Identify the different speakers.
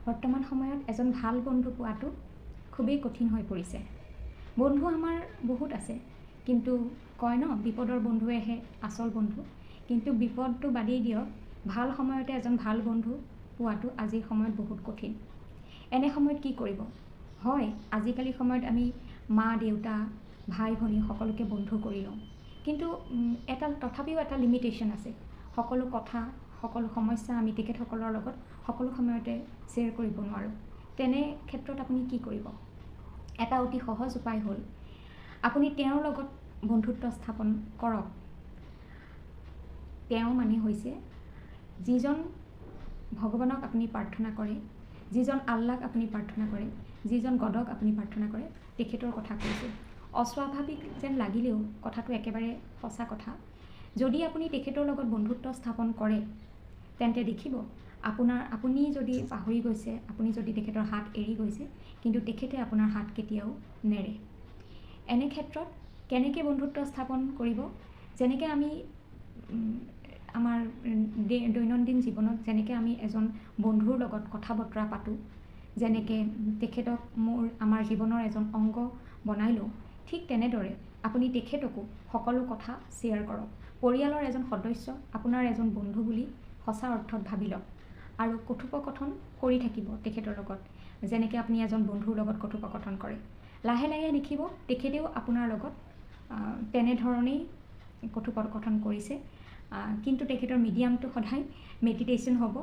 Speaker 1: বৰ্তমান সময়ত এজন ভাল বন্ধু পোৱাটো খুবেই কঠিন হৈ পৰিছে। বন্ধু আমাৰ বহুত আছে, কিন্তু কয় ন বিপদৰ বন্ধুৱেহে আচল বন্ধু। কিন্তু বিপদটো বাদেই দিয়ক, ভাল সময়তে এজন ভাল বন্ধু পোৱাটো আজিৰ সময়ত বহুত কঠিন। এনে সময়ত কি কৰিব? হয়, আজিকালি সময়ত আমি মা দেউতা ভাই ভনী সকলোকে বন্ধু কৰি লওঁ, কিন্তু তথাপিও এটা লিমিটেশ্যন আছে। সকলো কথা সকলো সমস্যা আমি তেখেতসকলৰ লগত সকলো সময়তে শ্বেয়াৰ কৰিব নোৱাৰোঁ। তেনে ক্ষেত্ৰত আপুনি কি কৰিব? এটা অতি সহজ উপায় হ'ল আপুনি তেওঁৰ লগত বন্ধুত্ব স্থাপন কৰক। তেওঁ মানে হৈছে যিজন ভগৱানক আপুনি প্ৰাৰ্থনা কৰে, যিজন আল্লাহক আপুনি প্ৰাৰ্থনা কৰে, যিজন গডক আপুনি প্ৰাৰ্থনা কৰে, তেখেতৰ কথা কৈছোঁ। অস্বাভাৱিক যেন লাগিলেও কথাটো একেবাৰে সঁচা কথা। যদি আপুনি তেখেতৰ লগত বন্ধুত্ব স্থাপন কৰে, তেন্তে দেখিব আপুনি যদি পাহৰি গৈছে, আপুনি যদি তেখেতৰ হাত এৰি গৈছে, কিন্তু তেখেতে আপোনাৰ হাত কেতিয়াও নেৰে। এনে ক্ষেত্ৰত কেনেকৈ বন্ধুত্ব স্থাপন কৰিব? যেনেকৈ আমি আমাৰ দৈনন্দিন জীৱনত যেনেকৈ আমি এজন বন্ধুৰ লগত কথা বতৰা পাতোঁ, যেনেকৈ তেখেতক আমাৰ জীৱনৰ এজন অংগ বনাই লওঁ, ঠিক তেনেদৰে আপুনি তেখেতকো সকলো কথা শ্বেয়াৰ কৰক। পৰিয়ালৰ এজন সদস্য আপোনাৰ এজন বন্ধু বুলি সঁচা অৰ্থত ভাবি লওক আৰু কথোপকথন কৰি থাকিব তেখেতৰ লগত, যেনেকৈ আপুনি এজন বন্ধুৰ লগত কথোপকথন কৰে। লাহে লাহে দেখিব তেখেতেও আপোনাৰ লগত তেনেধৰণেই কথোপকথন কৰিছে, কিন্তু তেখেতৰ মিডিয়ামটো সদায় মেডিটেশ্যন হ'ব।